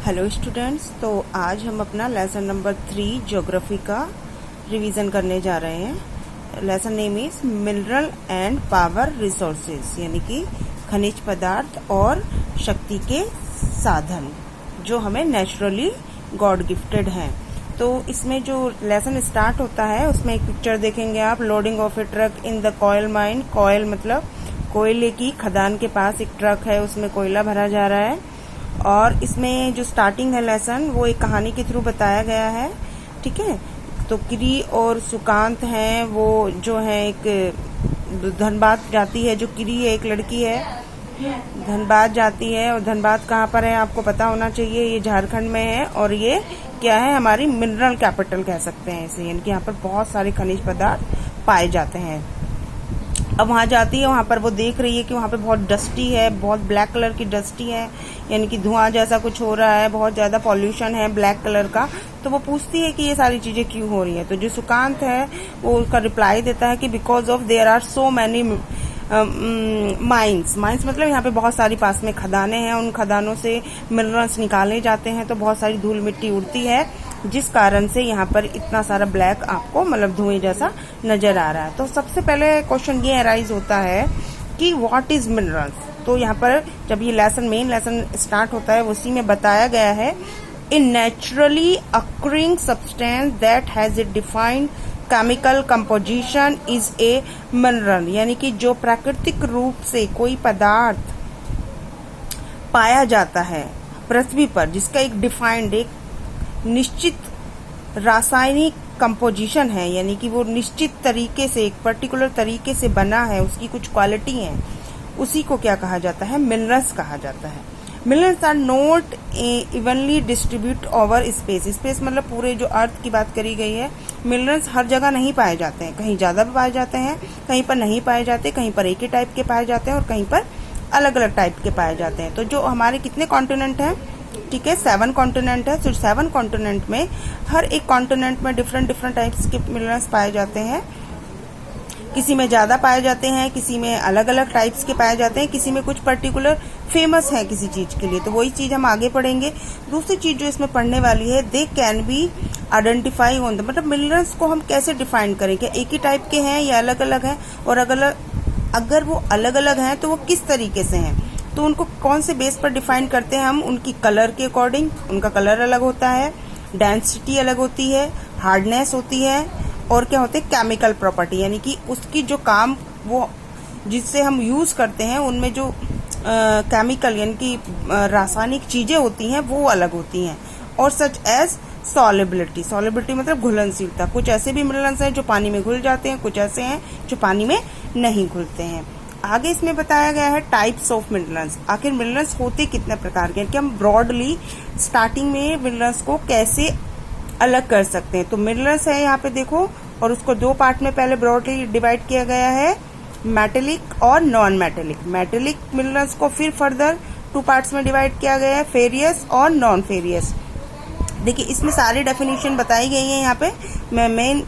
Hello students, तो आज हम अपना लेसन नंबर 3 ज्योग्राफी का रिवीजन करने जा रहे हैं। Lesson name is mineral and power resources, यानी कि खनिज पदार्थ और शक्ति के साधन जो हमें नेचुरली गॉड गिफ्टेड हैं। तो इसमें जो लेसन स्टार्ट होता है उसमें एक पिक्चर देखेंगे आप, loading of a truck in the coal mine. Coal मतलब कोयले की खदान के पास एक ट्रक है, उसमें कोयला भरा जा रहा है। और इसमें जो स्टार्टिंग है लेसन, वो एक कहानी के थ्रू बताया गया है, ठीक है। तो किरी और सुकांत हैं, वो जो है एक धनबाद जाती है, जो किरी है एक लड़की है, धनबाद जाती है। और धनबाद कहाँ पर है आपको पता होना चाहिए, ये झारखंड में है। और ये क्या है, हमारी मिनरल कैपिटल कह सकते हैं इसे, यानी कि यहाँ पर बहुत सारे खनिज पदार्थ पाए जाते हैं। अब वहाँ जाती है, वहाँ पर वो देख रही है कि वहाँ पे बहुत डस्टी है, बहुत ब्लैक कलर की डस्टी है, यानी कि धुआं जैसा कुछ हो रहा है, बहुत ज्यादा पॉल्यूशन है ब्लैक कलर का। तो वो पूछती है कि ये सारी चीजें क्यों हो रही है। तो जो सुकांत है वो उसका रिप्लाई देता है कि because of there are so many mines. Mines मतलब यहाँ पे बहुत सारी पास में खदानें हैं, उन खदानों से मिनरल्स निकाले जाते हैं, तो बहुत सारी धूल मिट्टी उड़ती है, जिस कारण से यहाँ पर इतना सारा ब्लैक आपको मतलब धुएं जैसा नजर आ रहा है। तो सबसे पहले क्वेश्चन ये अराइज होता है कि व्हाट इज मिनरल्स। तो यहाँ पर जब ये लेसन मेन लेसन स्टार्ट होता है, उसी में बताया गया है in naturally occurring substance that has a defined chemical composition is a mineral, यानी कि जो प्राकृतिक रूप से कोई पदार्थ पाया जाता है पृथ्वी पर, जिसका एक डिफाइंड एक निश्चित रासायनिक कंपोजिशन है, यानी कि वो निश्चित तरीके से एक पर्टिकुलर तरीके से बना है, उसकी कुछ क्वालिटी है, उसी को क्या कहा जाता है, मिनरल्स कहा जाता है। Minerals are not evenly distribute over space. Space मतलब पूरे जो अर्थ की बात करी गई है। मिनरल्स हर जगह नहीं पाए जाते हैं, कहीं ज्यादा भी पाए जाते हैं, कहीं पर नहीं पाए जाते, कहीं पर एक ही टाइप के पाए जाते हैं और कहीं पर अलग अलग टाइप के पाए जाते हैं। तो जो हमारे कितने कॉन्टिनेंट हैं, ठीक है, 7 कॉन्टिनेंट है। तो 7 कॉन्टिनेंट में हर एक कॉन्टिनेंट में डिफरेंट टाइप्स के मिनरल्स पाए जाते हैं। किसी में ज्यादा पाए जाते हैं, किसी में अलग अलग टाइप्स के पाए जाते हैं, किसी में कुछ पर्टिकुलर फेमस है किसी चीज के लिए। तो वही चीज हम आगे पढ़ेंगे। दूसरी चीज जो इसमें पढ़ने वाली है, they can be identify on the, मतलब मिनरल्स को हम कैसे डिफाइन करें, क्या एक ही टाइप के हैं या अलग अलग हैं, और अगर वो अलग अलग हैं तो वो किस तरीके से हैं। तो उनको कौन से बेस पर डिफाइन करते हैं हम, उनकी कलर के अकॉर्डिंग। उनका कलर अलग होता है, डेंसिटी अलग होती है, हार्डनेस होती है, और क्या होते हैं, केमिकल प्रॉपर्टी, यानी कि उसकी जो काम वो जिससे हम यूज करते हैं उनमें जो केमिकल यानी कि रासायनिक चीजें होती हैं वो अलग होती हैं। और सच एज सॉलिबिलिटी, सॉलिबिलिटी मतलब घुलनशीलता। कुछ ऐसे भी मिनरल्स हैं जो पानी में घुल जाते हैं, कुछ ऐसे हैं जो पानी में नहीं घुलते हैं। आगे इसमें बताया गया है टाइप्स ऑफ मिनरल्स। आखिर मिनरल्स होते कितने प्रकार के हैं, कि हम ब्रॉडली स्टार्टिंग में मिनरल्स को कैसे अलग कर सकते हैं। तो मिनरल्स है यहाँ पे देखो, और उसको 2 पार्ट में पहले ब्रॉडली डिवाइड किया गया है, मेटेलिक और नॉन मेटेलिक। मेटेलिक मिनरल्स को फिर फर्दर 2 पार्ट्स में डिवाइड किया गया है, फेरियस और नॉन फेरियस। देखिए इसमें सारी डेफिनेशन बताई गई है, यहाँ पे मैं मेन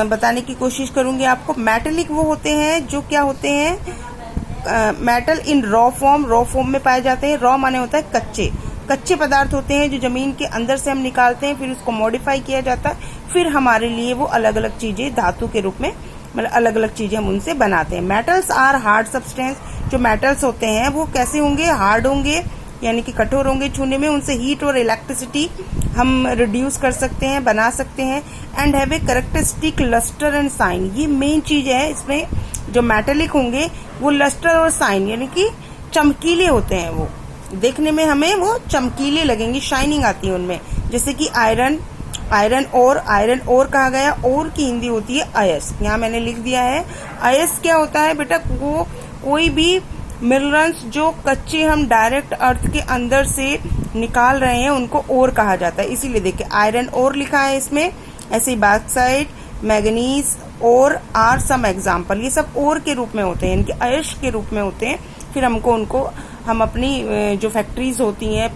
बताने की कोशिश करूंगी आपको। मेटेलिक वो होते हैं जो क्या होते हैं, मेटल इन रॉ फॉर्म में पाए जाते हैं। रॉ माने होता है कच्चे पदार्थ होते हैं जो जमीन के अंदर से हम निकालते हैं, फिर उसको मॉडिफाई किया जाता है, फिर हमारे लिए वो अलग अलग चीजें धातु के रूप में, मतलब अलग अलग चीजें हम उनसे बनाते हैं। Metals are hard substance. जो मेटल्स होते हैं वो कैसे होंगे, हार्ड होंगे, यानी कि कठोर होंगे छूने में, उनसे हीट और इलेक्ट्रिसिटी हम रिड्यूस कर सकते हैं, बना सकते हैं। And have a characteristic lustre and shine, ये मेन चीज है इसमें। जो मेटेलिक होंगे वो लस्टर और साइन, यानी कि चमकीले होते हैं, वो देखने में हमें वो चमकीले लगेंगे, शाइनिंग आती है उनमें। जैसे कि आयरन ओर कहा गया। और की हिंदी होती है अयस, यहाँ मैंने लिख दिया है। अयस क्या होता है बेटा, वो कोई भी मिनरल्स जो कच्चे हम डायरेक्ट अर्थ के अंदर से निकाल रहे हैं उनको ओर कहा जाता है। इसीलिए देखिए आयरन ओर लिखा है इसमें। ऐसे ही बॉक्साइट, मैग्नीज और आर सम एग्जाम्पल, ये सब ओर के रूप में होते हैं, इनके अयश के रूप में होते हैं। फिर उनको हम अपनी जो फैक्ट्रीज होती हैं,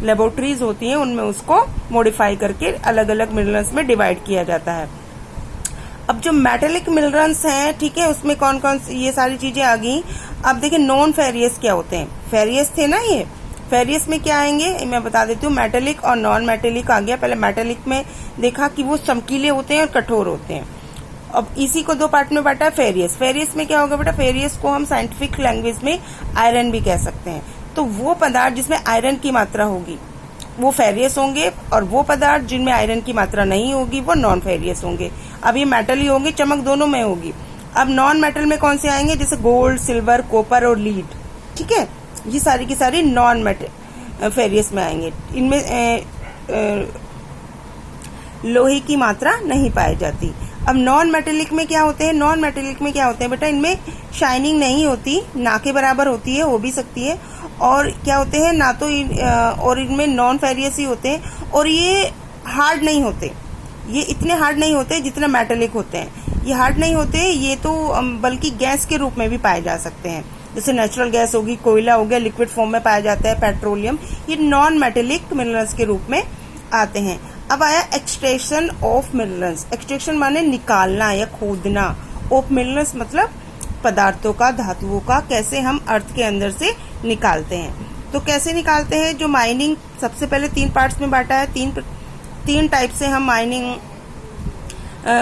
लेबोरेटरीज होती हैं, उनमें उसको मॉडिफाई करके अलग अलग मिनरल्स में डिवाइड किया जाता है। अब जो मेटेलिक मिनरल्स हैं, ठीक है, उसमें कौन कौन ये सारी चीजें आ गई। अब देखिए नॉन फेरियस क्या होते हैं। फेरियस थे ना ये, फेरियस में क्या आएंगे मैं बता देती हूँ, मेटेलिक और नॉन मेटेलिक आ गया। पहले मेटेलिक में देखा कि वो चमकीले होते हैं और कठोर होते हैं। अब इसी को 2 पार्ट में बांटा है फेरियस। फेरियस में क्या होगा बेटा, फेरियस को हम साइंटिफिक लैंग्वेज में आयरन भी कह सकते हैं। तो वो पदार्थ जिसमें आयरन की मात्रा होगी वो फेरियस होंगे, और वो पदार्थ जिनमें आयरन की मात्रा नहीं होगी वो नॉन फेरियस होंगे। अब ये मेटल ही होंगे, चमक दोनों में होगी। अब नॉन मेटल में कौन से आएंगे, जैसे गोल्ड, सिल्वर, कॉपर और लीड, ठीक है, ये सारी की सारी नॉन मेटल फेरियस में आएंगे। इनमें लोहे की मात्रा नहीं पाई जाती। अब नॉन मेटेलिक में क्या होते हैं, नॉन मेटेलिक में क्या होते हैं बेटा, इनमें शाइनिंग नहीं होती, ना के बराबर होती है, हो भी सकती है, और क्या होते हैं ना तो और इनमें नॉन फेरियस ही होते हैं, और ये हार्ड नहीं होते, ये इतने हार्ड नहीं होते जितना मेटेलिक होते हैं। ये हार्ड नहीं होते, ये तो बल्कि गैस के रूप में भी पाए जा सकते हैं, जैसे नेचुरल गैस होगी, कोयला हो गया, लिक्विड फॉर्म में पाया जाता है, पेट्रोलियम, ये नॉन मेटेलिक मिनरल्स के रूप में आते हैं। अब आया एक्सट्रैक्शन ऑफ मिनरल्स। एक्सट्रैक्शन माने निकालना या खोदना, ऑफ मिनरल्स मतलब पदार्थों का, धातुओं का, कैसे हम अर्थ के अंदर से निकालते हैं। तो कैसे निकालते हैं, जो माइनिंग सबसे पहले 3 पार्ट्स में बांटा है, 3 टाइप से हम माइनिंग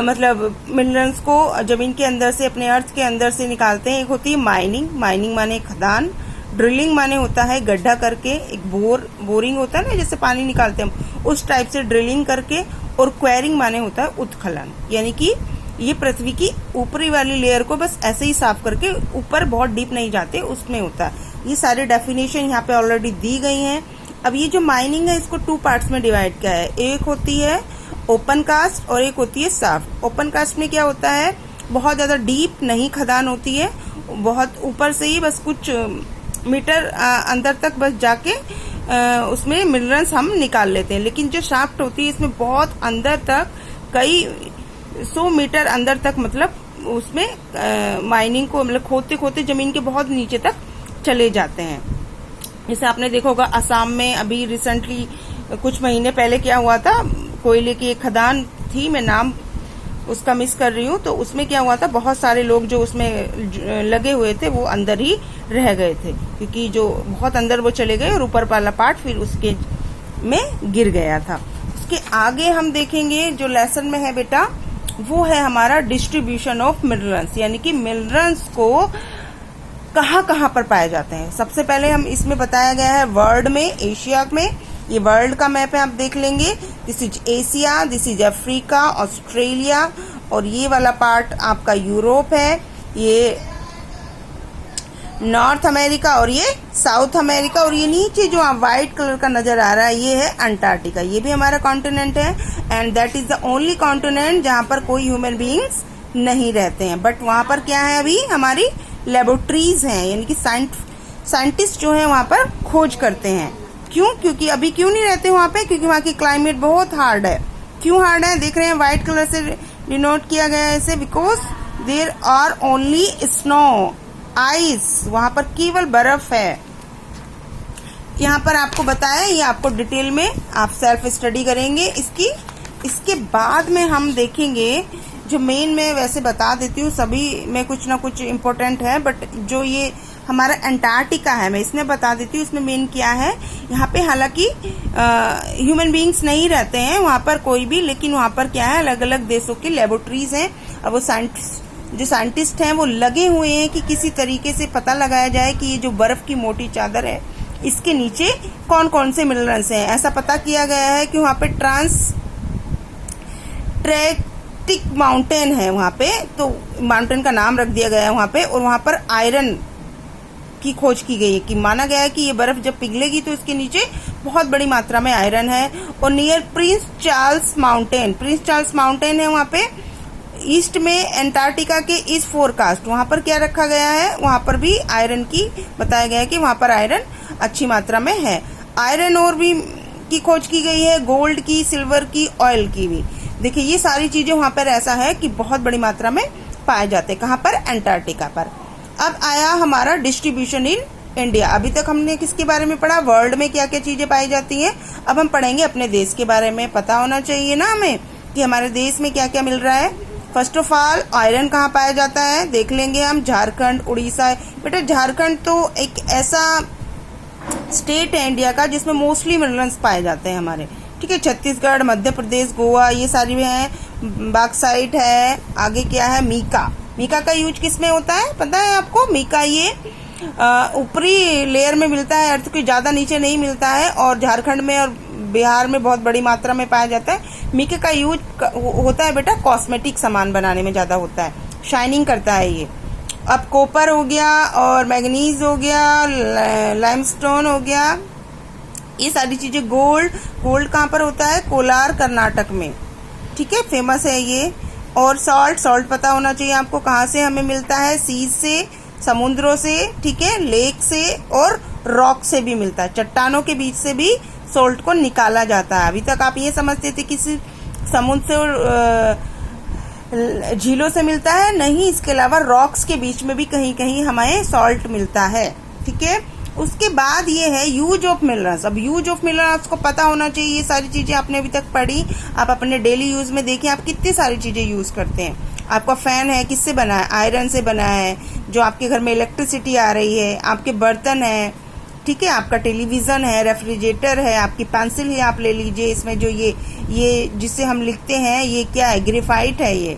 मतलब मिनरल्स को जमीन के अंदर से, अपने अर्थ के अंदर से निकालते हैं। एक होती है माइनिंग, माइनिंग माने खदान, ड्रिलिंग माने होता है गड्ढा करके, एक बोरिंग होता है ना जैसे पानी निकालते हैं हम, उस टाइप से ड्रिलिंग करके, और क्वेरिंग माने होता है उत्खनन, यानी कि ये पृथ्वी की ऊपरी वाली लेयर को बस ऐसे ही साफ करके, ऊपर बहुत डीप नहीं जाते, उसमें होता है। ये सारे डेफिनेशन यहाँ पे ऑलरेडी दी गई हैं। अब ये जो माइनिंग है इसको 2 पार्ट्स में डिवाइड किया है, एक होती है ओपन कास्ट और एक होती है साफ्ट। ओपन कास्ट में क्या होता है, बहुत ज्यादा डीप नहीं खदान होती है, बहुत ऊपर से ही बस कुछ मीटर अंदर तक बस जाके उसमें मिनरल्स हम निकाल लेते हैं। लेकिन जो शाफ्ट होती है इसमें बहुत अंदर तक, कई 100 मीटर अंदर तक, मतलब उसमें माइनिंग को मतलब खोदते खोदते जमीन के बहुत नीचे तक चले जाते हैं। जैसे आपने देखा होगा असम में अभी रिसेंटली कुछ महीने पहले क्या हुआ था, कोयले की एक खदान थी, मैं नाम उसका मिस कर रही हूँ, तो उसमें क्या हुआ था, बहुत सारे लोग जो उसमें लगे हुए थे वो अंदर ही रह गए थे, क्योंकि जो बहुत अंदर वो चले गए और ऊपर वाला पार्ट फिर उसके में गिर गया था। उसके आगे हम देखेंगे जो लेसन में है बेटा, वो है हमारा डिस्ट्रीब्यूशन ऑफ मिनरल्स, यानी कि मिनरल्स को कहाँ कहाँ पर पाए जाते हैं। सबसे पहले हम इसमें बताया गया है वर्ल्ड में, एशिया में, ये वर्ल्ड का मैप है, आप देख लेंगे, this is Asia, this is Africa, Australia, और ये वाला पार्ट आपका यूरोप है, ये नॉर्थ अमेरिका और ये साउथ अमेरिका, और ये नीचे जो आप व्हाइट कलर का नजर आ रहा है ये है अंटार्कटिका, ये भी हमारा कॉन्टिनेंट है, and that is the only continent जहां पर कोई ह्यूमन बीइंग्स नहीं रहते हैं। बट वहां पर क्या है, अभी हमारी लेबोरेटरीज हैं, यानी कि साइंटिस्ट जो है वहां पर खोज करते हैं। क्यों, क्योंकि अभी क्यों नहीं रहते वहां पे, क्योंकि वहां की क्लाइमेट बहुत हार्ड है। क्यों हार्ड है, देख रहे हैं व्हाइट कलर से डिनोट किया गया है इसे, because there are only snow, ice, वहां पर केवल बर्फ है। यहाँ पर आपको बताया, ये आपको डिटेल में आप सेल्फ स्टडी करेंगे इसकी। इसके बाद में हम देखेंगे, जो मेन में वैसे बता देती हूँ, सभी में कुछ ना कुछ इम्पोर्टेंट है, बट जो ये हमारा अंटार्कटिका है मैं इसमें बता देती हूँ। इसमें मेन क्या है, यहाँ पे हालांकि ह्यूमन बीइंग्स नहीं रहते हैं वहां पर कोई भी, लेकिन वहां पर क्या है, अलग अलग देशों की लेबोरेटरीज हैं, और वो जो साइंटिस्ट हैं वो लगे हुए हैं कि किसी तरीके से पता लगाया जाए कि ये जो बर्फ की मोटी चादर है इसके नीचे कौन कौन से मिनरल्स हैं। ऐसा पता किया गया है कि वहां पे ट्रैक्टिक माउंटेन है वहां पे, तो माउंटेन का नाम रख दिया गया है वहां पे, और वहां पर आयरन की खोज की गई है, कि माना गया है कि ये बर्फ जब पिघलेगी तो इसके नीचे बहुत बड़ी मात्रा में आयरन है। और नियर प्रिंस चार्ल्स माउंटेन है वहां पे, ईस्ट में अंटार्कटिका के ईस्ट फोरकास्ट, वहां पर क्या रखा गया है, वहां पर भी आयरन की बताया गया है कि वहां पर आयरन अच्छी मात्रा में है। आयरन और भी की खोज की गई है, गोल्ड की, सिल्वर की, ऑयल की भी। देखिए ये सारी चीजें वहां पर ऐसा है कि बहुत बड़ी मात्रा में पाए जाते हैं। कहाँ पर, अंटार्कटिका पर। अब आया हमारा डिस्ट्रीब्यूशन इन इंडिया। अभी तक हमने किसके बारे में पढ़ा, वर्ल्ड में क्या क्या चीजें पाई जाती हैं। अब हम पढ़ेंगे अपने देश के बारे में। पता होना चाहिए ना हमें कि हमारे देश में क्या क्या मिल रहा है। फर्स्ट ऑफ ऑल आयरन कहाँ पाया जाता है, देख लेंगे हम, झारखंड, उड़ीसा। बेटा झारखंड तो एक ऐसा स्टेट है इंडिया का जिसमें मोस्टली मिनरल्स पाए जाते हैं हमारे। ठीक है, छत्तीसगढ़, मध्य प्रदेश, गोवा, ये सारी हैं। बॉक्साइट है। आगे क्या है, मीका। मीका का यूज किस में होता है पता है आपको? मीका ये ऊपरी लेयर में मिलता है, अर्थ के ज्यादा नीचे नहीं मिलता है, और झारखंड में और बिहार में बहुत बड़ी मात्रा में पाया जाता है। मीके का यूज होता है बेटा कॉस्मेटिक सामान बनाने में ज्यादा होता है, शाइनिंग करता है ये। अब कॉपर हो गया और मैग्नीज हो गया, लाइमस्टोन हो गया, ये सारी चीजें। गोल्ड कहाँ पर होता है? कोलार, कर्नाटक में। ठीक है, फेमस है ये। और सॉल्ट पता होना चाहिए आपको कहाँ से हमें मिलता है, सीज से, समुद्रों से, ठीक है, लेक से और रॉक से भी मिलता है। चट्टानों के बीच से भी सॉल्ट को निकाला जाता है। अभी तक आप ये समझते थे कि समुद्र से और झीलों से मिलता है, नहीं, इसके अलावा रॉक्स के बीच में भी कहीं कहीं हमें सॉल्ट मिलता है। ठीक है, उसके बाद ये है यूज ऑफ मिनरल्स। अब यूज ऑफ मिनरल्स को पता होना चाहिए। ये सारी चीजें आपने अभी तक पढ़ी, आप अपने डेली यूज में देखें आप कितनी सारी चीजें यूज करते हैं। आपका फैन है, किससे बना है? आयरन से बना है। जो आपके घर में इलेक्ट्रिसिटी आ रही है, आपके बर्तन है, ठीक है, आपका टेलीविजन है, रेफ्रिजरेटर है, आपकी पेंसिल ही आप ले लीजिए, इसमें जो ये जिससे हम लिखते हैं ये क्या है? ग्रेफाइट है ये।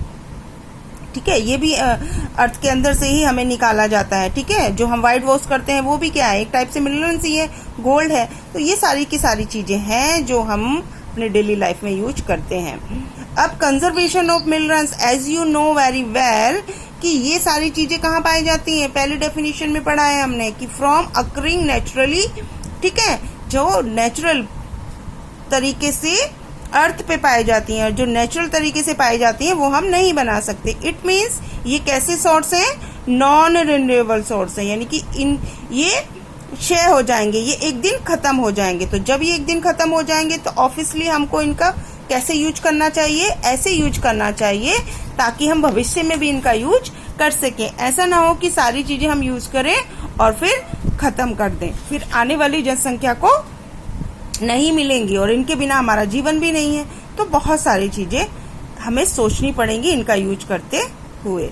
ठीक है, ये भी अर्थ के अंदर से ही हमें निकाला जाता है। ठीक है, जो हम व्हाइट वॉश करते हैं वो भी क्या है? एक टाइप से मिनरल्स ही है, गोल्ड है। तो ये सारी की सारी चीजें हैं जो हम अपने डेली लाइफ में यूज करते हैं। अब conservation of minerals, as you know very well कि ये सारी चीजें कहाँ पाई जाती हैं? पहले डेफिनेशन में पढ़ा है हमने कि फ्रॉम अकरिंग नेचुरली। ठीक है, जो नेचुरल तरीके से अर्थ पे पाई जाती हैं, और जो नेचुरल तरीके से पाई जाती हैं वो हम नहीं बना सकते। इट मीन्स ये कैसे सोर्स हैं? नॉन रिन्यूएबल सोर्स है, यानी कि ये क्षय हो जाएंगे, ये एक दिन खत्म हो जाएंगे। तो जब ये एक दिन खत्म हो जाएंगे तो ऑब्वियसली हमको इनका कैसे यूज करना चाहिए? ऐसे यूज करना चाहिए ताकि हम भविष्य में भी इनका यूज कर सकें। ऐसा ना हो कि सारी चीजें हम यूज करें और फिर खत्म कर दें, फिर आने वाली जनसंख्या को नहीं मिलेंगी और इनके बिना हमारा जीवन भी नहीं है। तो बहुत सारी चीजें हमें सोचनी पड़ेंगी इनका यूज करते हुए।